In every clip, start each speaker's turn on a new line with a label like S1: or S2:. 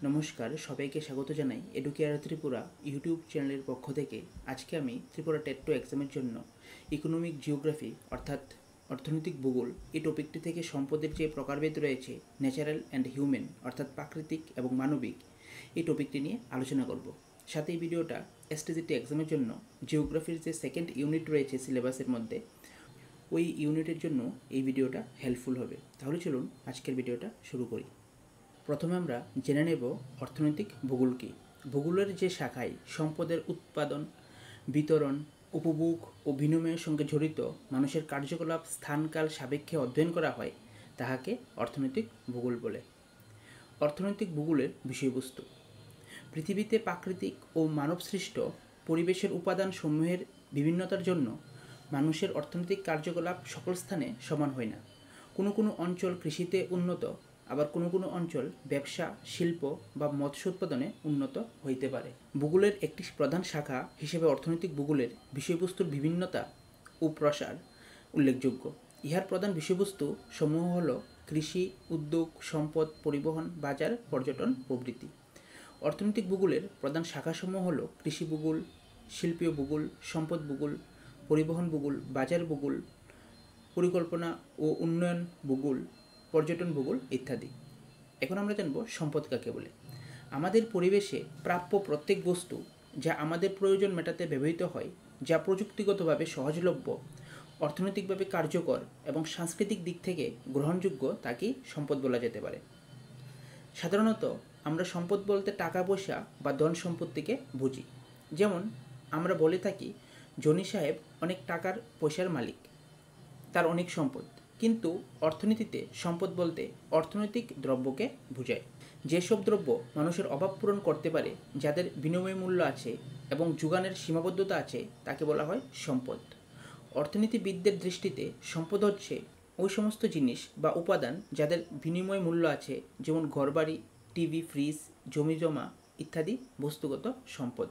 S1: নমস্কার, সবাইকে স্বাগত জানাই এডুকেয়ার ত্রিপুরা ইউটিউব চ্যানেলের পক্ষ থেকে। আজকে আমি ত্রিপুরা টেট 2 এক্সামের জন্য ইকোনমিক জিওগ্রাফি অর্থাৎ অর্থনৈতিক ভূগোল এই টপিকটি থেকে সম্পদের যে প্রকারভেদ রয়েছে ন্যাচারাল অ্যান্ড হিউম্যান অর্থাৎ প্রাকৃতিক এবং মানবিক এই টপিকটি নিয়ে আলোচনা করব। সাথে এই ভিডিওটা এসটিজিটি এক্সামের জন্য জিওগ্রাফির যে সেকেন্ড ইউনিট রয়েছে সিলেবাসের মধ্যে ওই ইউনিটের জন্য এই ভিডিওটা হেল্পফুল হবে। তাহলে চলুন আজকের ভিডিওটা শুরু করি। প্রথমে আমরা জেনে নেব অর্থনৈতিক ভূগোল কী। ভূগোলের যে শাখায় সম্পদের উৎপাদন, বিতরণ, উপভোগ ও বিনিময়ের সঙ্গে জড়িত মানুষের কার্যকলাপ স্থানকাল সাপেক্ষে অধ্যয়ন করা হয় তাহাকে অর্থনৈতিক ভূগোল বলে। অর্থনৈতিক ভূগোলের বিষয়বস্তু: পৃথিবীতে প্রাকৃতিক ও মানবসৃষ্ট পরিবেশের উপাদানসমূহের বিভিন্নতার জন্য মানুষের অর্থনৈতিক কার্যকলাপ সকল স্থানে সমান হয় না। কোনো কোনো অঞ্চল কৃষিতে উন্নত, আবার কোনো কোনো অঞ্চল ব্যবসা, শিল্প বা মৎস্য উৎপাদনে উন্নত হইতে পারে। ভূগোলের একটি প্রধান শাখা হিসেবে অর্থনৈতিক ভূগোলের বিষয়বস্তুর বিভিন্নতা ও প্রসার উল্লেখযোগ্য। ইহার প্রধান বিষয়বস্তু সমূহ হল কৃষি, উদ্যোগ, সম্পদ, পরিবহন, বাজার, পর্যটন প্রভৃতি। অর্থনৈতিক ভূগোলের প্রধান শাখাসমূহ হল কৃষি ভূগোল, শিল্পীয় ভূগোল, সম্পদ ভূগোল, পরিবহন ভূগোল, বাজার ভূগোল, পরিকল্পনা ও উন্নয়ন ভূগোল, পর্যটন ভূগোল ইত্যাদি। এখন আমরা জানব সম্পদ কাকে বলে। আমাদের পরিবেশে প্রাপ্য প্রত্যেক বস্তু যা আমাদের প্রয়োজন মেটাতে ব্যবহৃত হয়, যা প্রযুক্তিগতভাবে সহজলভ্য, অর্থনৈতিকভাবে কার্যকর এবং সাংস্কৃতিক দিক থেকে গ্রহণযোগ্য তাকেই সম্পদ বলা যেতে পারে। সাধারণত আমরা সম্পদ বলতে টাকা পয়সা বা ধন সম্পত্তিকে বুঝি। যেমন আমরা বলে থাকি জনি সাহেব অনেক টাকার পয়সার মালিক, তার অনেক সম্পদ। কিন্তু অর্থনীতিতে সম্পদ বলতে অর্থনৈতিক দ্রব্যকে বোঝায়। যেসব দ্রব্য মানুষের অভাব পূরণ করতে পারে, যাদের বিনিময় মূল্য আছে এবং যোগানের সীমাবদ্ধতা আছে, তাকে বলা হয় সম্পদ। অর্থনীতিবিদদের দৃষ্টিতে সম্পদ হচ্ছে ওই সমস্ত জিনিস বা উপাদান যাদের বিনিময় মূল্য আছে, যেমন ঘরবাড়ি, টিভি, ফ্রিজ, জমি জমা ইত্যাদি বস্তুগত সম্পদ।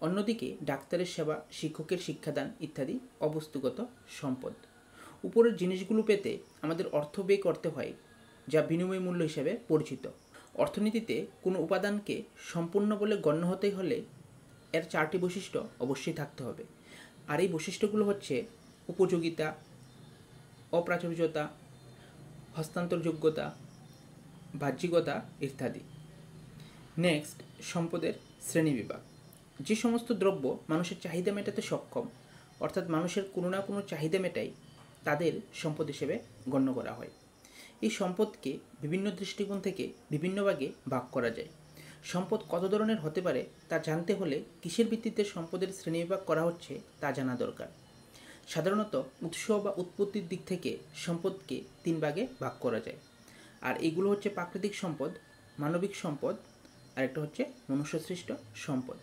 S1: অন্যদিকে ডাক্তারের সেবা, শিক্ষকের শিক্ষাদান ইত্যাদি অবস্তুগত সম্পদ। উপরের জিনিসগুলো পেতে আমাদের অর্থ ব্যয় করতে হয়, যা বিনিময় মূল্য হিসেবে পরিচিত। অর্থনীতিতে কোনো উপাদানকে সম্পূর্ণ বলে গণ্য হতে হলে এর 4টি বৈশিষ্ট্য অবশ্যই থাকতে হবে। আর এই বৈশিষ্ট্যগুলো হচ্ছে উপযোগিতা, অপ্রাচুর্যতা, হস্তান্তরযোগ্যতা, বাহ্যিকতা ইত্যাদি। নেক্সট, সম্পদের শ্রেণীবিভাগ। যে সমস্ত দ্রব্য মানুষের চাহিদা মেটাতে সক্ষম, অর্থাৎ মানুষের কোনো না কোনো চাহিদা মেটায়, তাদের সম্পদ হিসেবে গণ্য করা হয়। এই সম্পদকে বিভিন্ন দৃষ্টিকোণ থেকে বিভিন্ন ভাগে ভাগ করা যায়। সম্পদ কত ধরনের হতে পারে তা জানতে হলে কিসের ভিত্তিতে সম্পদের শ্রেণীবিভাগ করা হচ্ছে তা জানা দরকার। সাধারণত উৎস বা উৎপত্তির দিক থেকে সম্পদকে 3 ভাগে ভাগ করা যায়। আর এগুলো হচ্ছে প্রাকৃতিক সম্পদ, মানবিক সম্পদ, আর একটা হচ্ছে মনুষ্যসৃষ্ট সম্পদ।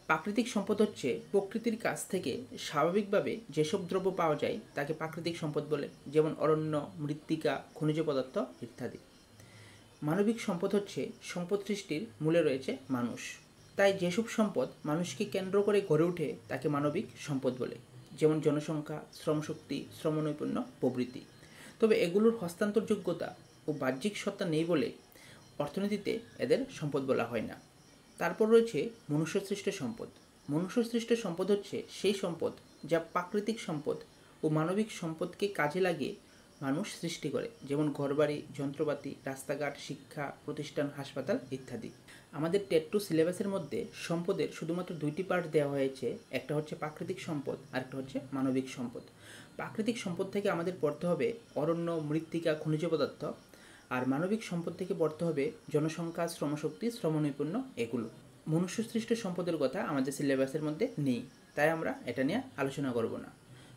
S1: প্রাকৃতিক সম্পদ হচ্ছে প্রকৃতির কাছ থেকে স্বাভাবিকভাবে যেসব দ্রব্য পাওয়া যায় তাকে প্রাকৃতিক সম্পদ বলে, যেমন অরণ্য, মৃত্তিকা, খনিজ পদার্থ ইত্যাদি। মানবিক সম্পদ হচ্ছে সম্পদ সৃষ্টির মূলে রয়েছে মানুষ। তাই যেসব সম্পদ মানুষকে কেন্দ্র করে গড়ে ওঠে তাকে মানবিক সম্পদ বলে, যেমন জনসংখ্যা, শ্রমশক্তি, শ্রমনৈপুণ্য প্রভৃতি। তবে এগুলোর হস্তান্তরযোগ্যতা ও বাহ্যিক সত্তা নেই বলে অর্থনীতিতে এদের সম্পদ বলা হয় না। তারপর রয়েছে মনুষ্যসৃষ্ট সম্পদ। মনুষ্যসৃষ্ট সম্পদ হচ্ছে সেই সম্পদ যা প্রাকৃতিক সম্পদ ও মানবিক সম্পদকে কাজে লাগিয়ে মানুষ সৃষ্টি করে, যেমন ঘরবাড়ি, যন্ত্রপাতি, রাস্তাঘাট, শিক্ষা প্রতিষ্ঠান, হাসপাতাল ইত্যাদি। আমাদের টেট 2 সিলেবাসের মধ্যে সম্পদের শুধুমাত্র 2টি পার্ট দেওয়া হয়েছে, একটা হচ্ছে প্রাকৃতিক সম্পদ আর একটা হচ্ছে মানবিক সম্পদ। প্রাকৃতিক সম্পদ থেকে আমাদের পড়তে হবে অরণ্য, মৃত্তিকা, খনিজ পদার্থ, আর মানবিক সম্পদ থেকে পড়তে হবে জনসংখ্যা, শ্রমশক্তি, শ্রমনৈপুণ্য এগুলো। মনুষ্যসৃষ্ট সম্পদের কথা আমাদের সিলেবাসের মধ্যে নেই, তাই আমরা এটা নিয়ে আলোচনা করব না।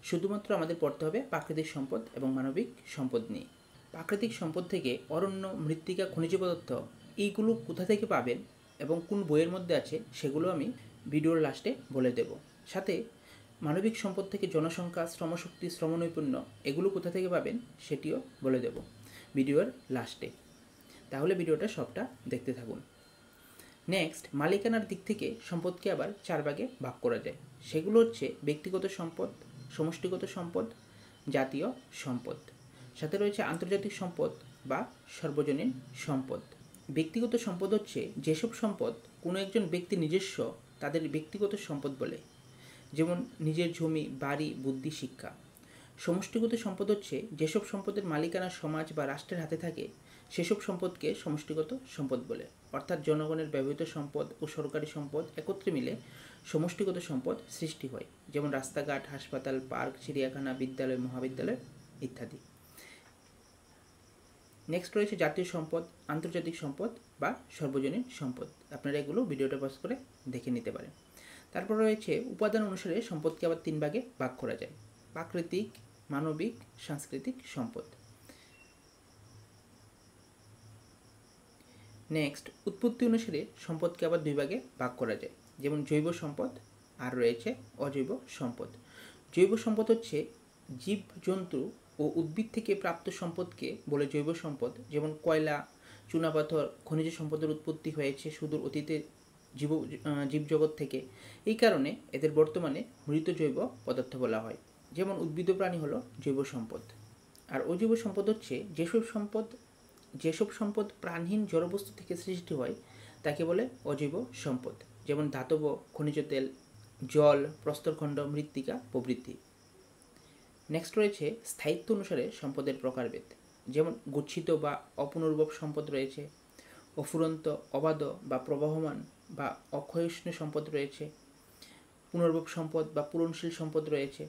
S1: শুধুমাত্র আমাদের পড়তে হবে প্রাকৃতিক সম্পদ এবং মানবিক সম্পদ নিয়ে। প্রাকৃতিক সম্পদ থেকে অরণ্য, মৃত্তিকা, খনিজ পদার্থ এইগুলো কোথা থেকে পাবেন এবং কোন বইয়ের মধ্যে আছে সেগুলো আমি ভিডিওর লাস্টে বলে দেব। সাথে মানবিক সম্পদ থেকে জনসংখ্যা, শ্রমশক্তি, শ্রমনৈপুণ্য এগুলো কোথা থেকে পাবেন সেটিও বলে দেব ভিডিওর লাস্টে। তাহলে ভিডিওটা সবটা দেখতে থাকুন। নেক্সট, মালিকানার দিক থেকে সম্পদকে আবার 4 ভাগে ভাগ করা যায়। সেগুলো হচ্ছে ব্যক্তিগত সম্পদ, সমষ্টিগত সম্পদ, জাতীয় সম্পদ। সাথে রয়েছে আন্তর্জাতিক সম্পদ বা সর্বজনীন সম্পদ। ব্যক্তিগত সম্পদ হচ্ছে যেসব সম্পদ কোনো একজন ব্যক্তি নিজস্ব তাদের ব্যক্তিগত সম্পদ বলে, যেমন নিজের জমি, বাড়ি, বুদ্ধি, শিক্ষা। সমষ্টিগত সম্পদ হচ্ছে যেসব সম্পদের মালিকানা সমাজ বা রাষ্ট্রের হাতে থাকে সেসব সম্পদকে সমষ্টিগত সম্পদ বলে, অর্থাৎ জনগণের ব্যবহৃত সম্পদ ও সরকারি সম্পদ একত্রে মিলে সমষ্টিগত সম্পদ সৃষ্টি হয়, যেমন রাস্তাঘাট, হাসপাতাল, পার্ক, চিড়িয়াখানা, বিদ্যালয়, মহাবিদ্যালয় ইত্যাদি। নেক্সট রয়েছে জাতীয় সম্পদ, আন্তর্জাতিক সম্পদ বা সর্বজনীন সম্পদ। আপনারা এগুলো ভিডিওটা পজ করে দেখে নিতে পারেন। তারপর রয়েছে উপাদান অনুসারে সম্পদকে আবার 3 ভাগে ভাগ করা যায়: প্রাকৃতিক, মানবিক, সাংস্কৃতিক সম্পদ। নেক্সট উৎপত্তি অনুসারে সম্পদকে আবার 2 ভাগে ভাগ করা যায়, যেমন জৈব সম্পদ আর রয়েছে অজৈব সম্পদ। জৈব সম্পদ হচ্ছে জীব, জন্তু ও উদ্ভিদ থেকে প্রাপ্ত সম্পদকে বলে জৈব সম্পদ, যেমন কয়লা, চুনাপাথর, খনিজ সম্পদের উৎপত্তি হয়েছে সুদূর অতীতে জীবজগৎ থেকে। এই কারণে এদের বর্তমানে মৃত জৈব পদার্থ বলা হয়, যেমন উদ্ভিদ প্রাণী হলো জৈব সম্পদ। আর অজৈব সম্পদ হচ্ছে যেসব সম্পদ প্রাণহীন জড়বস্তু থেকে সৃষ্টি হয় তাকে বলে অজৈব সম্পদ, যেমন ধাতব, খনিজ তেল, জল, প্রস্তরখণ্ড, মৃত্তিকা প্রভৃতি। নেক্সট রয়েছে স্থায়িত্ব অনুসারে সম্পদের প্রকারভেদ, যেমন গচ্ছিত বা অপুনর্ভব সম্পদ রয়েছে, অফুরন্ত, অবাধ বা প্রবাহমান বা অক্ষয়ষ্ণু সম্পদ রয়েছে, পুনর্ভব সম্পদ বা পূরণশীল সম্পদ রয়েছে।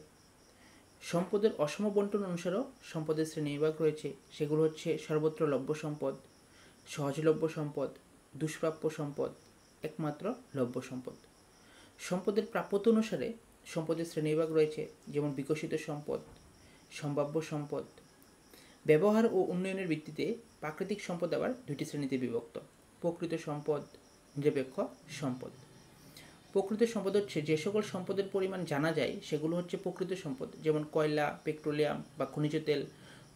S1: সম্পদের অসম বন্টন অনুসারেও সম্পদের শ্রেণীবিভাগ রয়েছে, সেগুলো হচ্ছে সর্বত্র লভ্য সম্পদ, সহজলভ্য সম্পদ, দুষ্প্রাপ্য সম্পদ, একমাত্র লভ্য সম্পদ। সম্পদের প্রাপ্যতা অনুসারে সম্পদের শ্রেণীবিভাগ রয়েছে, যেমন বিকশিত সম্পদ, সম্ভাব্য সম্পদ। ব্যবহার ও উন্নয়নের ভিত্তিতে প্রাকৃতিক সম্পদ আবার 2টি শ্রেণীতে বিভক্ত: প্রকৃত সম্পদ, নিরপেক্ষ সম্পদ। প্রকৃত সম্পদ হচ্ছে যে সকল সম্পদের পরিমাণ জানা যায় সেগুলো হচ্ছে প্রকৃত সম্পদ, যেমন কয়লা, পেট্রোলিয়াম বা খনিজ তেল,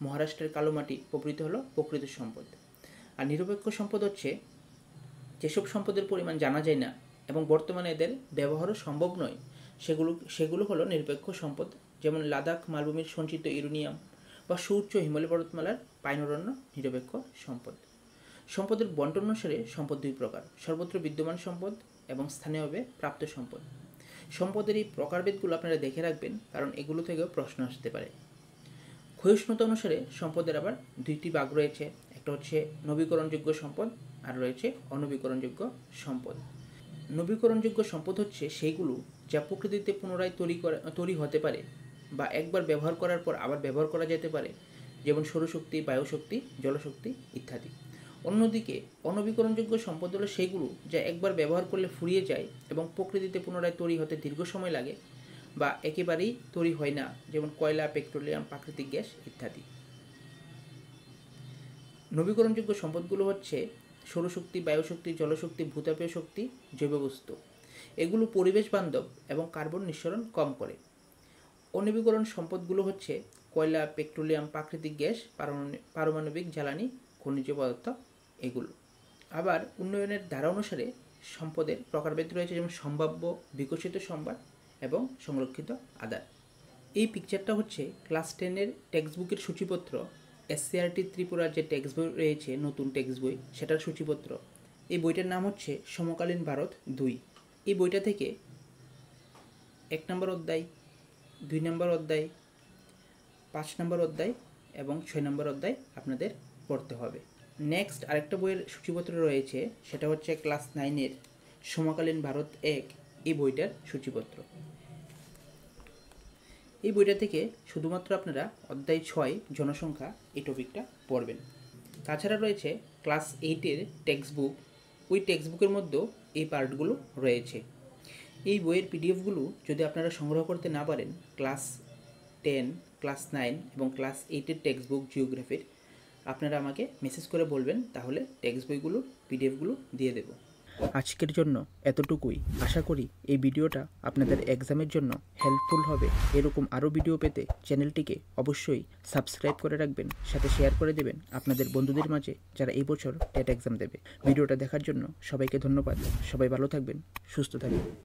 S1: মহারাষ্ট্রের কালোমাটি প্রভৃতি হলো প্রকৃত সম্পদ। আর নিরপেক্ষ সম্পদ হচ্ছে যেসব সম্পদের পরিমাণ জানা যায় না এবং বর্তমানে এদের ব্যবহারও সম্ভব নয় সেগুলো হলো নিরপেক্ষ সম্পদ, যেমন লাদাখ মালভূমির সঞ্চিত ইউরেনিয়াম বা সুউচ্চ হিমালয় পর্বতমালার পাইন অরণ্য নিরপেক্ষ সম্পদ। সম্পদের বন্টন অনুসারে সম্পদ 2 প্রকার: সর্বত্র বিদ্যমান সম্পদ এবং স্থানীয়ভাবে প্রাপ্ত সম্পদ। সম্পদের এই প্রকারভেদগুলো আপনারা দেখে রাখবেন, কারণ এগুলো থেকেও প্রশ্ন আসতে পারে। ক্ষয়িষ্ণুতা অনুসারে সম্পদের আবার 2টি ভাগ রয়েছে, একটা হচ্ছে নবীকরণযোগ্য সম্পদ আর রয়েছে অনবীকরণযোগ্য সম্পদ। নবীকরণযোগ্য সম্পদ হচ্ছে সেইগুলো যা প্রকৃতিতে পুনরায় তৈরি হতে পারে বা একবার ব্যবহার করার পর আবার ব্যবহার করা যেতে পারে, যেমন সৌরশক্তি, বায়ুশক্তি, জলশক্তি ইত্যাদি। অন্যদিকে অনবীকরণযোগ্য সম্পদ হলো সেইগুলো যা একবার ব্যবহার করলে ফুরিয়ে যায় এবং প্রকৃতিতে পুনরায় তৈরি হতে দীর্ঘ সময় লাগে বা একেবারেই তৈরি হয় না, যেমন কয়লা, পেট্রোলিয়াম, প্রাকৃতিক গ্যাস ইত্যাদি। নবীকরণযোগ্য সম্পদগুলো হচ্ছে সৌরশক্তি, বায়ুশক্তি, জলশক্তি, ভূতাপীয় শক্তি, জৈব বস্তু। এগুলো পরিবেশ বান্ধব এবং কার্বন নিঃসরণ কম করে। অনবীকরণ সম্পদগুলো হচ্ছে কয়লা, পেট্রোলিয়াম, প্রাকৃতিক গ্যাস, পারমাণবিক জ্বালানি, খনিজ পদার্থ এগুলো। আবার উন্নয়নের ধারা অনুসারে সম্পদের প্রকারভেদ রয়েছে, যেমন সম্ভাব্য, বিকশিত সম্পদ এবং সংরক্ষিত আধার। এই পিকচারটা হচ্ছে ক্লাস 10-এর টেক্সট বুকের সূচিপত্র। এসসিআরটি ত্রিপুরার যে টেক্সট বই রয়েছে, নতুন টেক্সট বই, সেটার সূচিপত্র। এই বইটার নাম হচ্ছে সমকালীন ভারত 2। এই বইটা থেকে 1 নম্বর অধ্যায়, 2 নম্বর অধ্যায়, 5 নম্বর অধ্যায় এবং 6 নম্বর অধ্যায় আপনাদের পড়তে হবে। নেক্সট আরেকটা বইয়ের সূচিপত্র রয়েছে, সেটা হচ্ছে ক্লাস 9-এর সমকালীন ভারত 1, এই বইটার সূচিপত্র। এই বইটা থেকে শুধুমাত্র আপনারা অধ্যায় 6 জনসংখ্যা এই টপিকটা পড়বেন। তাছাড়া রয়েছে ক্লাস 8-এর টেক্সট বুক, ওই টেক্সট বুকের মধ্যেও এই পার্টগুলো রয়েছে। এই বইয়ের পিডিএফগুলো যদি আপনারা সংগ্রহ করতে না পারেন, ক্লাস 10, ক্লাস 9 এবং ক্লাস 8-এর টেক্সট বুক জিওগ্রাফির, আপনারা আমাকে মেসেজ করে বলবেন, তাহলে টেক্সট বইগুলোর পিডিএফগুলো দিয়ে দেব। আজকের জন্য এতটুকুই। আশা করি এই ভিডিওটা আপনাদের এক্সামের জন্য হেল্পফুল হবে। এরকম আরও ভিডিও পেতে চ্যানেলটিকে অবশ্যই সাবস্ক্রাইব করে রাখবেন, সাথে শেয়ার করে দেবেন আপনাদের বন্ধুদের মাঝে যারা এই বছর টেট এক্সাম দেবে। ভিডিওটা দেখার জন্য সবাইকে ধন্যবাদ। সবাই ভালো থাকবেন, সুস্থ থাকবেন।